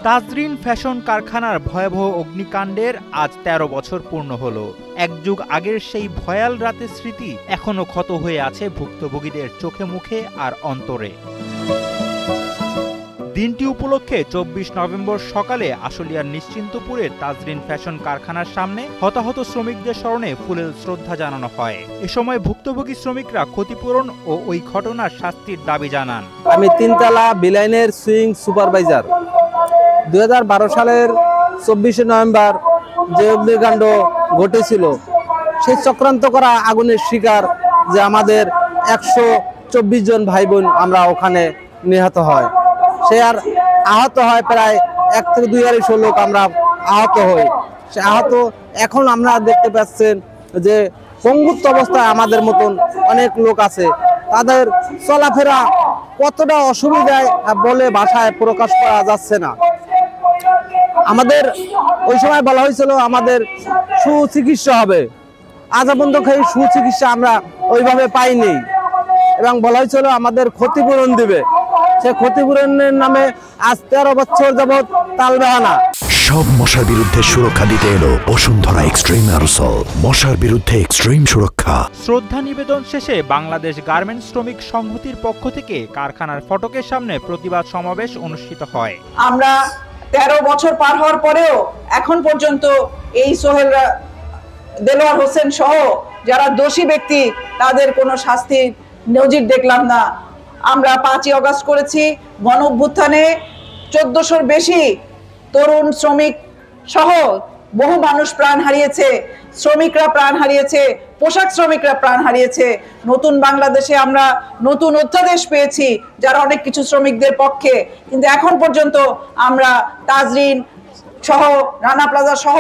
Tazreen fashion কারখানার ভয়াবহ অগ্নিকাণ্ডের আজ ১৩ বছর পূর্ণ হলো। এক যুগ আগের সেই ভয়াল রাতের স্মৃতি এখনো ক্ষত হয়ে আছে ভুক্তভোগীদের চোখে মুখে আর অন্তরে। দিনটি উপলক্ষে ২৪ নভেম্বর সকালে আশুলিয়ার নিশ্চিন্তপুরের তাজরিন ফ্যাশন কারখানার সামনে হতাহত শ্রমিকদের স্মরণে ফুলেল শ্রদ্ধা জানানো হয়। এ সময় ভুক্তভোগী শ্রমিকরা ক্ষতিপূরণ ও ওই ঘটনার শাস্তির দাবি জানান। আমি তিনতলা বিলাইনের সুইং সুপারভাইজার। ২০১২ সালের ২৪শে নভেম্বর যে অগ্নিকাণ্ড ঘটেছিল, সেই চক্রান্ত করা আগুনের শিকার যে আমাদের ১২৪ জন ভাই বোন আমরা ওখানে নিহত হয়। সে আর আহত হয় প্রায় ১ থেকে ২০০ লোক আমরা আহত হই। সে আহত এখন আমরা দেখতে পাচ্ছেন যে পঙ্গুত্ব অবস্থায় আমাদের মতন অনেক লোক আছে, তাদের চলাফেরা কতটা অসুবিধায় বলে ভাষায় প্রকাশ করা যাচ্ছে না। আমাদের ওই সময় বলা হয়েছিল আমাদের সুচিকিৎসা হবে, আজ পর্যন্ত সেই সুচিকিৎসা আমরা ওইভাবে পাইনি, এবং বলা হয়েছিল আমাদের ক্ষতিপূরণ দিবে। সে ক্ষতিপূরণের নামে আজ ১৩ বছর যাবৎ তালবাহানা। সব মশার বিরুদ্ধে সুরক্ষা দিতে এলো বসুন্ধরা এক্সট্রিম অ্যারোসল, মশার বিরুদ্ধে এক্সট্রিম সুরক্ষা। শ্রদ্ধা নিবেদন শেষে বাংলাদেশ গার্মেন্টস শ্রমিক সংহতির পক্ষ থেকে কারখানার ফটকের সামনে প্রতিবাদ সমাবেশ অনুষ্ঠিত হয়। আমরা ১৩ বছর পার হওয়ার পরেও এখন পর্যন্ত এই সোহেল দেলোয়ার হোসেন সহ যারা দোষী ব্যক্তি তাদের কোনো শাস্তির নজির দেখলাম না। আমরা ৫ই আগস্ট করেছি, গণ অভ্যুত্থানে ১৪০০র বেশি তরুণ শ্রমিক সহ বহু মানুষ প্রাণ হারিয়েছে, শ্রমিকরা প্রাণ হারিয়েছে, পোশাক শ্রমিকরা প্রাণ হারিয়েছে। নতুন বাংলাদেশে আমরা নতুন অধ্যাদেশ পেয়েছি যারা অনেক কিছু শ্রমিকদের পক্ষে, কিন্তু এখন পর্যন্ত আমরা তাজরিন সহ রানা প্লাজা সহ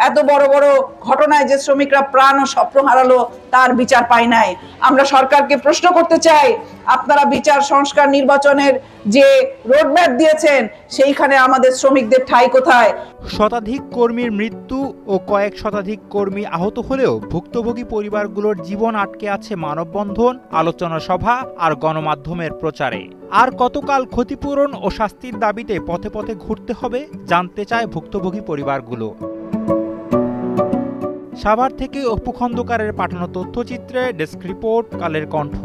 এত বড় বড় ঘটনায় যে শ্রমিকরা প্রাণ ও স্বপ্ন হারালো তার বিচার পাই নাই। আমরা সরকারকে প্রশ্ন করতে চাই, আপনারা বিচার সংস্কার নির্বাচনের যে রোডম্যাপ দিয়েছেন সেইখানে আমাদের শ্রমিকদের ঠাঁই কোথায়? শতাধিক কর্মীর মৃত্যু ও কয়েক শতাধিক কর্মী আহত হলেও ভুক্তভোগী পরিবারগুলোর জীবন আটকে আছে মানববন্ধন, আলোচনা সভা আর গণমাধ্যমের প্রচারে। আর কতকাল ক্ষতিপূরণ ও শাস্তির দাবিতে পথে পথে ঘুরতে হবে জানতে চায় ভুক্তভোগী পরিবারগুলো। সাভার থেকে অপু খন্দকারের পাঠানো তথ্যচিত্রে ডেস্ক রিপোর্ট, কালের কণ্ঠ।